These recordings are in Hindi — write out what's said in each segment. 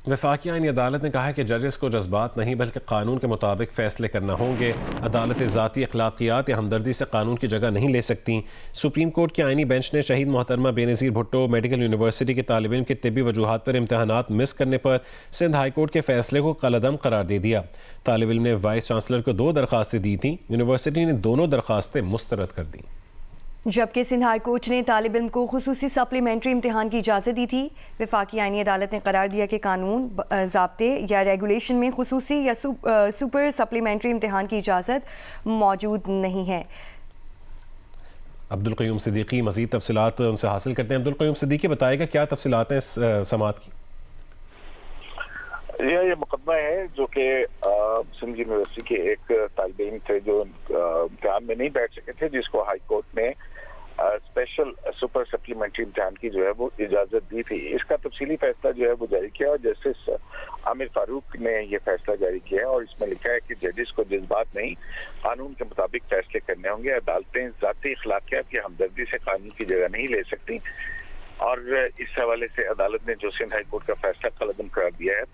वफाकी आईनी अदालत ने कहा है कि जजेस को जज्बात नहीं बल्कि कानून के मुताबिक फ़ैसले करना होंगे। अदालतें ज़ाती अखलाकियात या हमदर्दी से कानून की जगह नहीं ले सकती। सुप्रीम कोर्ट के आईनी बेंच ने शहीद मोहतरमा बेनज़ीर भुट्टो मेडिकल यूनिवर्सिटी के तालिब इल्म के तिब्बी वजूहात पर इम्तहानात मिस करने पर सिंध हाई कोर्ट के फैसले को कलअदम करार दे दिया। तालिब इल्म ने वाइस चांसलर को 2 दरख्वास्तें दी थीं। यूनिवर्सिटी ने दोनों दरख्वास्तें मुस्तरद कर दी, जबकि सिंध हाई कोर्ट ने तालिब इल्म को खुसूसी सप्लीमेंट्री इम्तिहान की इजाज़त दी थी। वफाकी आईनी अदालत ने करार दिया कि कानून, ज़ाब्ते या रेगुलेशन में खुसूसी या सुपर सप्लीमेंट्री इम्तिहान की इजाज़त मौजूद नहीं है। अब्दुल क़य्यूम सिद्दीकी मज़ीद तफसीलात उनसे हासिल करते हैं। अब्दुल क़य्यूम सिद्दीकी बताएगा क्या तफसीलात हैं इस समाअत की? ये मुकदमा है जो कि सिंध यूनिवर्सिटी के एक तालिब इल्म थे जो इम्तिहान में नहीं बैठ सके थे, जिसको हाई कोर्ट ने स्पेशल सुपर सप्लीमेंट्री इम्तिहान की जो है वो इजाजत दी थी। इसका तफसीली फैसला जो है वो जारी किया और जस्टिस आमिर फारूक ने ये फैसला जारी किया है और इसमें लिखा है कि जजेस को जज्बात नहीं, कानून के मुताबिक फैसले करने होंगे। अदालतें ज़ाती अखलाकियात या हमदर्दी से कानून की जगह नहीं ले सकती। और इस हवाले से अदालत ने जो सिंध हाई कोर्ट का फैसला कलअदम करार दिया है,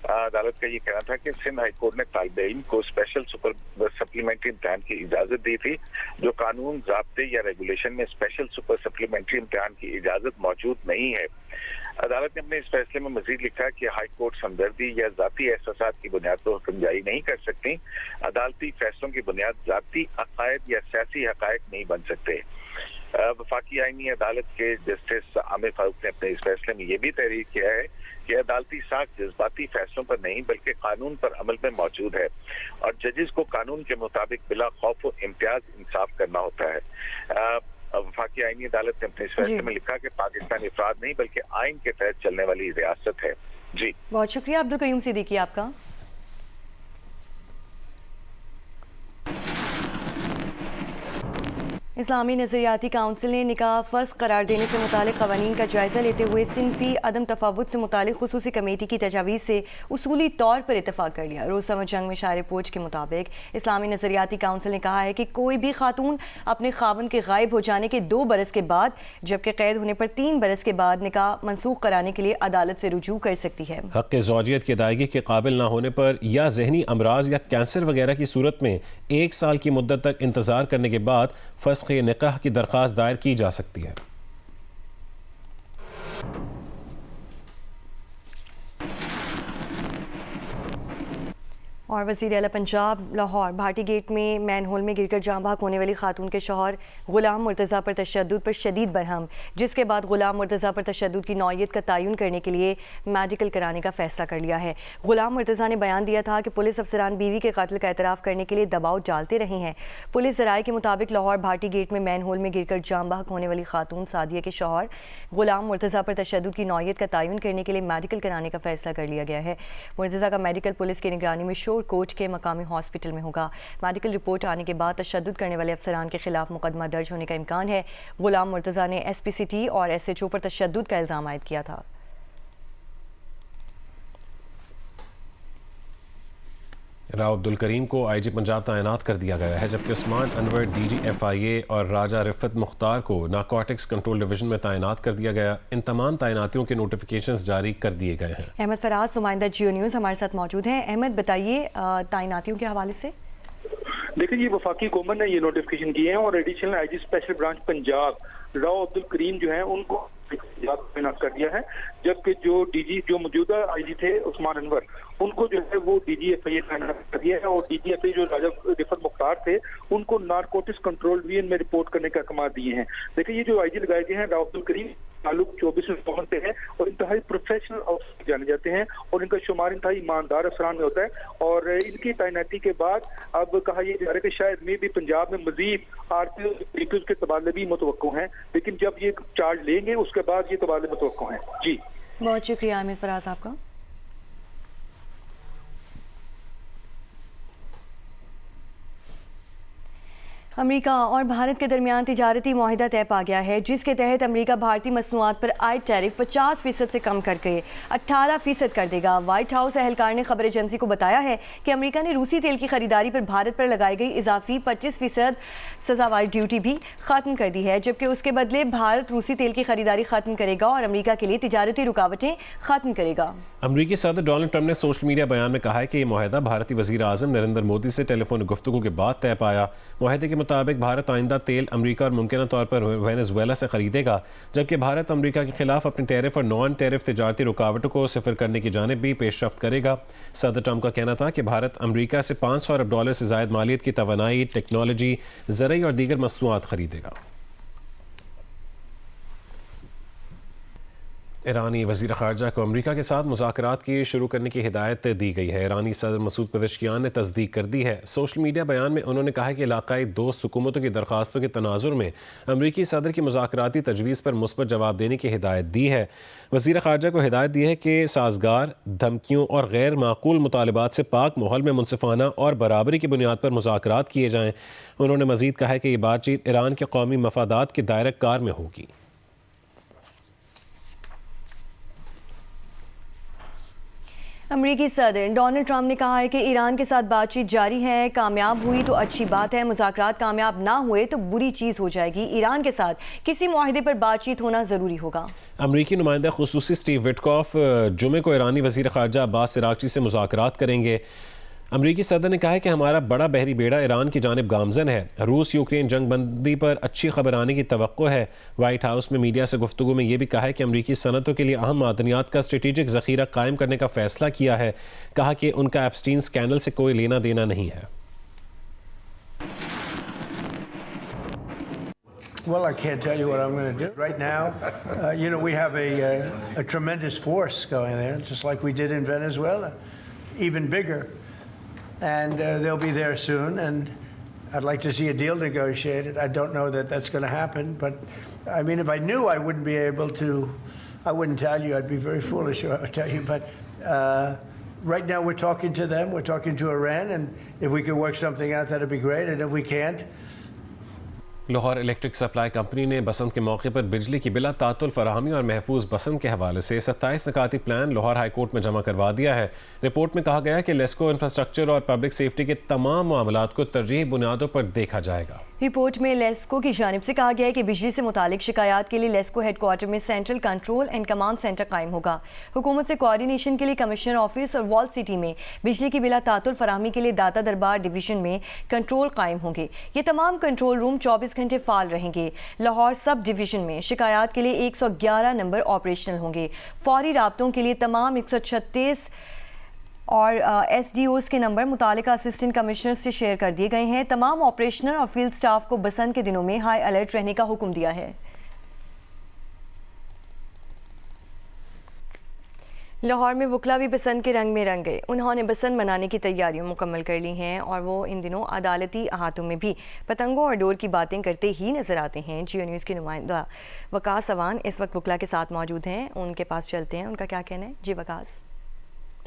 अदालत का ये कहना था कि सिंध हाई कोर्ट ने तालिब इल्म को स्पेशल सुपर सप्लीमेंट्री इम्तिहान की इजाजत दी थी, जो कानून, ज़ाब्ते या रेगुलेशन में स्पेशल सुपर सप्लीमेंट्री इम्तिहान की इजाजत मौजूद नहीं है। अदालत ने अपने इस फैसले में मजीद लिखा कि हाई कोर्ट हमदर्दी या ज़ाती एहसासात की बुनियाद पर हुक्म जारी नहीं कर सकती। अदालती फैसलों की बुनियाद ज़ाती अकायद या सियासी हकायक नहीं बन सकते। वफाकी आईनी अदालत के जस्टिस आमिर फारूक ने अपने इस फैसले में यह भी तहरीर किया है कि अदालती साख जज्बाती फैसलों पर नहीं बल्कि कानून पर अमल में मौजूद है और जजेस को कानून के मुताबिक बिला खौफ व इम्तियाज इंसाफ करना होता है। वफाकी आईनी अदालत ने अपने इस फैसले में लिखा कि पाकिस्तान अफराद नहीं बल्कि आइन के तहत चलने वाली रियासत है। जी, बहुत शुक्रिया अब्दुल क़य्यूम सिद्दीकी आपका। इस्लामी नज़रियाती काउंसिल ने निकाह फ़र्ज़ करार देने से मुतालिक क़वानीन का जायज़ा लेते हुए सिनफ़ी अदम तफ़ावुत से मुतालिक खुसूसी कमेटी की तजावीज़ से उसूली तौर पर इत्तफ़ाक़ कर लिया। रोज़नामा जंग में शायर पोच के मुताबिक इस्लामी नज़रियाती काउंसिल ने कहा है कि कोई भी खातून अपने खावंद के गायब हो जाने के 2 बरस के बाद जबकि कैद होने पर 3 बरस के बाद निकाह मनसूख कराने के लिए अदालत से रुजू कर सकती है। हक़ ज़ौजियत की अदायगी के काबिल न होने पर या ज़हनी अमराज या कैंसर वगैरह की सूरत में 1 साल की मुद्दत तक इंतज़ार करने के बाद फ़स्ख़ निकाह की दरख्वास्त दायर की जा सकती है। और वज़ीर आला पंजाब लाहौर भाटी गेट में मैन होल में गिरकर जाँ बहक होने वाली खातून के शौहर गुलाम मुर्तज़ा पर तशद्दुद पर शदीद बरहम, जिसके बाद गुलाम मुर्तज़ा पर तशद्दुद की नौइयत का तयन करने के लिए मेडिकल कराने का फैसला कर लिया है। गुलाम मुर्तज़ा ने बयान दिया था कि पुलिस अफसरान बीवी के कत्ल का एतराफ़ करने के लिए दबाव डालते रहे हैं। पुलिस ज़राए के मुताबिक लाहौर भाटी गेट में मैन होल में गिरकर जाँ बहक होने वाली खातून सादिया के शौहर गुलाम मुर्तज़ा पर तशद्दुद की नौइयत का तयन करने के लिए मेडिकल कराने का फैसला कर लिया गया है। मुर्तज़ा का मेडिकल पुलिस की निगरानी में शोर कोच के मकामी हॉस्पिटल में होगा। मेडिकल रिपोर्ट आने के बाद तशद्दुद करने वाले अफसरान के खिलाफ मुकदमा दर्ज होने का इम्कान है। गुलाम मुर्तज़ा ने SPCT और SHO पर तशद्दुद का इल्ज़ाम आयद किया था। राव अब्दुल करीम को IG पंजाब तैनात कर दिया गया है, जबकि उस्मान अनवर DG FIA और राजा रिफत मुख्तार को नारकोटिक्स कंट्रोल डिवीजन में तैनात कर दिया गया। इन तमाम तैनातियों के नोटिफिकेशंस जारी कर दिए गए हैं। अहमद फराज नुमाइंदा जियो न्यूज़ हमारे साथ मौजूद हैं। अहमद बताइए तैनातियों के हवाले से। देखिए, ये वफाकी हुकूमत ने ये नोटिफिकेशन किए हैं और additional IG special branch Punjab Rao Abdul Karim जो है उनको तैनात कर दिया है, जबकि जो DG जो मौजूदा IG थे उस्मान अनवर उनको जो है वो DG FIA तैनात कर दिया है और DG FIA जो राजा रिफत मुख्तार थे उनको नारकोटिक्स कंट्रोल डिवीजन में रिपोर्ट करने का अहकाम दिए हैं। देखिए, ये जो IG लगाए गए हैं राव अब्दुल करीम ताल्लुक 24 नवंबर से है और इंतहाई प्रोफेशनल ऑफिसर जाने जाते हैं और इनका शुमार इंतहाई ईमानदार अफसरान में होता है और इनकी तैनाती के बाद अब कहा यह जा रहा है कि शायद में भी पंजाब में मजीद RPOs के तबादले भी मुतवक्को हैं, लेकिन जब ये चार्ज लेंगे उसके बाद ये तबादले मुतवक्को हैं। जी, बहुत शुक्रिया आमिर फराज आपका। अमेरिका और भारत के दरमियान तिजारती मुआहिदा तय पा गया है, जिसके तहत अमेरिका भारतीय मसनूआत पर आयद टैरिफ 50% से कम करके 18% कर देगा। व्हाइट हाउस एहलकार ने खबर एजेंसी को बताया है कि अमेरिका ने रूसी तेल की खरीदारी पर भारत पर लगाई गई इजाफी 25% सजावार ड्यूटी भी खत्म कर दी है, जबकि उसके बदले भारत रूसी तेल की खरीदारी खत्म करेगा और अमेरिका के लिए तिजारती रुकावटें खत्म करेगा। अमरीकी सदर डोनाल्ड ट्रंप ने सोशल मीडिया बयान में कहा है कि ये मुआहिदा भारतीय वज़ीर आज़म नरेंद्र मोदी से टेलीफोन गुफ्तगू के बाद तय पाया। मुआहिदे के मुताबिक भारत आइंदा तेल अमेरिका और मुमकिन तौर पर वेनेजुएला से खरीदेगा, जबकि भारत अमेरिका के खिलाफ अपने टैरिफ और नॉन टैरिफ तिजारती रुकावटों को सिफर करने की जानिब भी पेशरफ्त करेगा। सदर ट्रंप का कहना था कि भारत अमेरिका से $500 अरब से ज़ायद मालियत की तवानाई, टेक्नोलॉजी, ज़रई और दीगर मसनूआत खरीदेगा। ईरानी वज़ीर ख़ारजा को अमेरिका के साथ मुज़ाकरात की शुरू करने की हिदायत दी गई है। ईरानी सदर मसूद पेज़ेश्कियान ने तस्दीक कर दी है। सोशल मीडिया बयान में उन्होंने कहा कि इलाक़ाई दोस्त हुकूमतों की दरख्वास्तों के तनाजुर में अमरीकी सदर की मुज़ाकराती तजवीज़ पर मुस्बत जवाब देने की हिदायत दी है। वज़ीर ख़ारजा को हिदायत दी है कि साजगार, धमकियों और गैर माकूल मुतालबात से पाक माहौल में मुनसिफाना और बराबरी की बुनियाद पर मुज़ाकरात किए जाएँ। उन्होंने मज़ीद कहा है कि ये बातचीत ईरान के कौमी मफादात के दायरा कार में होगी। अमरीकी सदर डोनाल्ड ट्रंप ने कहा है कि ईरान के साथ बातचीत जारी है, कामयाब हुई तो अच्छी बात है, मुज़ाकरात कामयाब ना हुए तो बुरी चीज़ हो जाएगी। ईरान के साथ किसी मुआहिदे पर बातचीत होना ज़रूरी होगा। अमरीकी नुमाइंदा खुसूसी स्टीव विटकॉफ जुमे को ईरानी वज़ीर ख़ारजा अब्बास इराक़ची से मुज़ाकरात करेंगे। अमरीकी सदर ने कहा है कि हमारा बड़ा बहरी बेड़ा ईरान की जानिब गामजन है। रूस यूक्रेन जंग बंदी पर अच्छी खबर आने की तवक्को है। वाइट हाउस में मीडिया से गुफ्तगू में यह भी कहा है कि अमरीकी सनतों के लिए अहम मादनियात का स्ट्रेटेजिक ज़ख़ीरा कायम करने का फ़ैसला किया है। कहा कि उनका एप्स्टीन स्कैंडल से कोई लेना देना नहीं है। Well, I can't tell you what I'm going to do right now. We have a tremendous force going there, just like we did in Venezuela, even bigger. And they'll be there soon, and I'd like to see a deal negotiated. I don't know that that's going to happen, but I mean, if I knew, I wouldn't be able to, I wouldn't tell you. I'd be very foolish if I would tell you, but right now we're talking to them, we're talking to Iran, and if we could work something out, that'd be great, and if we can't, Lahore electric supply company ने बसंत के मौके पर बिजली की बिला तातुल फराहमी और महफूज बसंत के हवाले से 27 निकाती प्लान लाहौर हाई कोर्ट में जमा करवा दिया है। रिपोर्ट में कहा गया है कि लेस्को इंफ्रास्ट्रक्चर और पब्लिक सेफ्टी के तमाम मामलात को तरजीही बुनियादों पर देखा जाएगा। रिपोर्ट में लेस्को की जानिब से कहा गया है कि बिजली से मुतालिक शिकायत के लिए लेस्को हेडक्वार्टर में central control and command centre कायम होगा। हुकूमत से कोऑर्डिनेशन के लिए कमिश्नर ऑफिस और वॉल सिटी में बिजली की बिला तातुल फराहमी के लिए दाता दरबार डिवीजन में कंट्रोल कायम होंगे। ये तमाम कंट्रोल रूम 24 घंटे फाल रहेंगे। लाहौर सब डिवीजन में शिकायत के लिए 111 नंबर ऑपरेशनल होंगे। फौरी राब्तों के लिए तमाम 136 और SDOs के नंबर मुतालिका असिस्टेंट कमिश्नर से शेयर कर दिए गए हैं। तमाम ऑपरेशनल और फील्ड स्टाफ को बसंत के दिनों में हाई अलर्ट रहने का हुक्म दिया है। लाहौर में वकला भी बसंत के रंग में रंग गए। उन्होंने बसंत मनाने की तैयारियां मुकम्मल कर ली हैं और वो इन दिनों अदालती अहातों में भी पतंगों और डोर की बातें करते ही नजर आते हैं। जियो न्यूज़ के नुमाइंदा वकास अवान इस वक्त वकला के साथ मौजूद हैं, उनके पास चलते हैं, उनका क्या कहना है। जी वकास।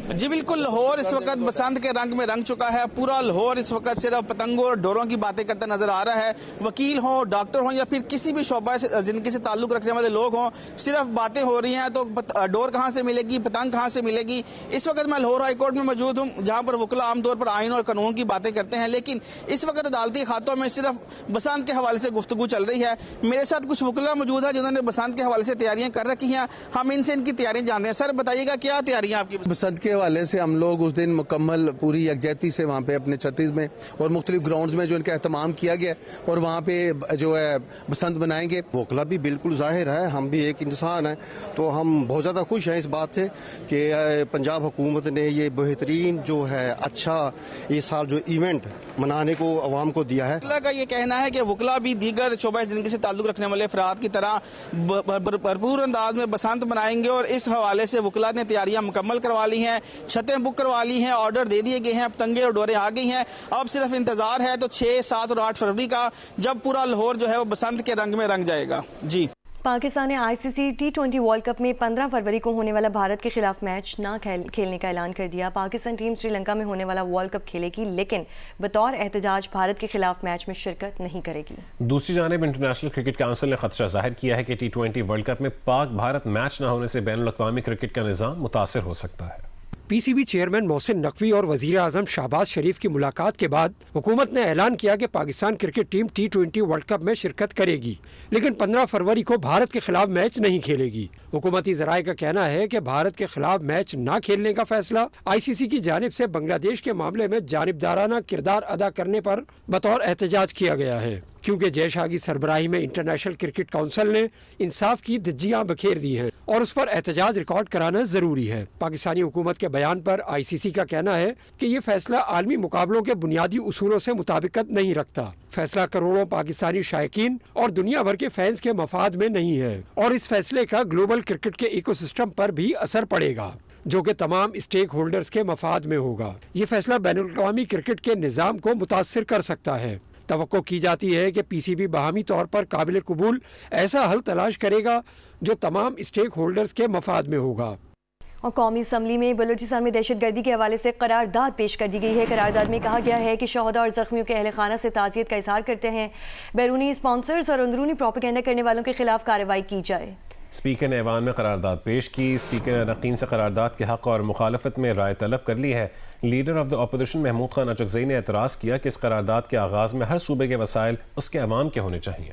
जी बिल्कुल, लाहौर इस वक्त बसंत के रंग में रंग चुका है। पूरा लाहौर इस वक्त सिर्फ पतंगों और डोरों की बातें करता नजर आ रहा है। वकील हों, डॉक्टर हों या फिर किसी भी शोबा से जिंदगी से ताल्लुक रखने वाले लोग हों, सिर्फ बातें हो रही हैं। तो डोर कहाँ से मिलेगी, पतंग कहाँ से मिलेगी। इस वक्त मैं लाहौर हाई कोर्ट में मौजूद हूँ, जहाँ पर वकला आमतौर पर आइन और कानून की बातें करते हैं, लेकिन इस वक्त अदालती खातों में सिर्फ बसंत के हवाले से गुफ्तगू चल रही है। मेरे साथ कुछ वकला मौजूद है जिन्होंने बसंत के हवाले से तैयारियां कर रखी हैं। हम इनसे इनकी तैयारियां जानते हैं। सर बताइएगा, क्या तैयारियां आपकी? बसंत के हवाले से हम लोग उस दिन मुकम्मल पूरी यकजहती से वहाँ पे अपने छत्तीस में और मुख्तलिफ ग्राउंड्स में जो इनका एहतमाम किया गया और वहाँ पे जो है बसंत बनाएंगे। वकला भी बिल्कुल जाहिर है, हम भी एक इंसान हैं, तो हम बहुत ज़्यादा खुश हैं इस बात से कि पंजाब हुकूमत ने ये बेहतरीन जो है अच्छा इस साल जो इवेंट मनाने को अवाम को दिया है। वकला का ये कहना है कि वकला भी दीगर शोबा ज़िंदगी से ताल्लुक रखने वाले अफराद की तरह भरपूर अंदाज में बसंत मनाएंगे और इस हवाले से वकला ने तैयारियां मुकम्मल करवा ली हैं, छतें बुक करवा ली हैं, ऑर्डर दे दिए गए हैं, पतंगे और डोरें आ गई हैं। अब सिर्फ इंतजार है तो 6, 7 और 8 फरवरी का, जब पूरा लाहौर जो है वो बसंत के रंग में रंग जाएगा। जी पाकिस्तान ने ICC T20 वर्ल्ड कप में 15 फरवरी को होने वाला भारत के खिलाफ मैच ना खेलने का ऐलान कर दिया। पाकिस्तान टीम श्रीलंका में होने वाला वर्ल्ड कप खेलेगी, लेकिन बतौर एहतजाज भारत के खिलाफ मैच में शिरकत नहीं करेगी। दूसरी जानिब इंटरनेशनल क्रिकेट काउंसिल ने खदशा जाहिर किया है कि T20 वर्ल्ड कप में पाक भारत मैच न होने से बैनुल-अक़वामी क्रिकेट का निज़ाम मुतासिर हो सकता है। PCB चेयरमैन मोहसिन नकवी और वज़ीर आज़म शहबाज शरीफ की मुलाकात के बाद हुकूमत ने ऐलान किया कि Pakistan cricket team T20 world cup में शिरकत करेगी, लेकिन 15 फरवरी को भारत के खिलाफ मैच नहीं खेलेगी। हुकूमती ज़राए का कहना है कि भारत के खिलाफ मैच न खेलने का फैसला ICC की जानिब से बांग्लादेश के मामले में जानिबदाराना किरदार अदा करने पर बतौर एहतजाज किया गया है, क्योंकि जय शाह की सरबराही में इंटरनेशनल क्रिकेट काउंसिल ने इंसाफ की धज्जियां बखेर दी हैं और उस पर एहतजाज रिकॉर्ड कराना जरूरी है। पाकिस्तानी हुकूमत के बयान पर ICC का कहना है कि ये फैसला आलमी मुकाबलों के बुनियादी उसूलों से मुताबिकत नहीं रखता। फैसला करोड़ों पाकिस्तानी शायकीन और दुनिया भर के फैंस के मफाद में नहीं है और इस फैसले का ग्लोबल क्रिकेट के इकोसिस्टम पर भी असर पड़ेगा, जो कि तमाम स्टेक होल्डर्स के मफाद में होगा। ये फैसला बैनुल-अक़वामी क्रिकेट के निज़ाम को मुतासिर कर सकता है। तवक्को की जाती है कि PCB बाहमी तौर पर काबिल कबूल ऐसा हल तलाश करेगा जो तमाम स्टेक होल्डर्स के मफाद में होगा। और कौमी असम्बली में बलूचिस्तान में दहशतगर्दी के हवाले से करारदाद पेश कर दी गई है। करारदाद में कहा गया है कि शहदा और जख्मियों के अहल खाना से ताज़ियत का इजहार करते हैं। बैरूनी स्पॉन्सर्स और अंदरूनी प्रोपेगेंडा करने वालों के खिलाफ कार्रवाई की जाए। स्पीकर ने ऐवान में करारदाद पेश की। स्पीकर ने अरकान से करारदाद के हक़ और मुखालफत में राय तलब कर ली है। Leader of the opposition Mahmood Khan Achakzai ने एतराज़ किया कि इस करारदाद के आगाज़ में हर सूबे के वसाइल उसके अवाम के होने चाहिए।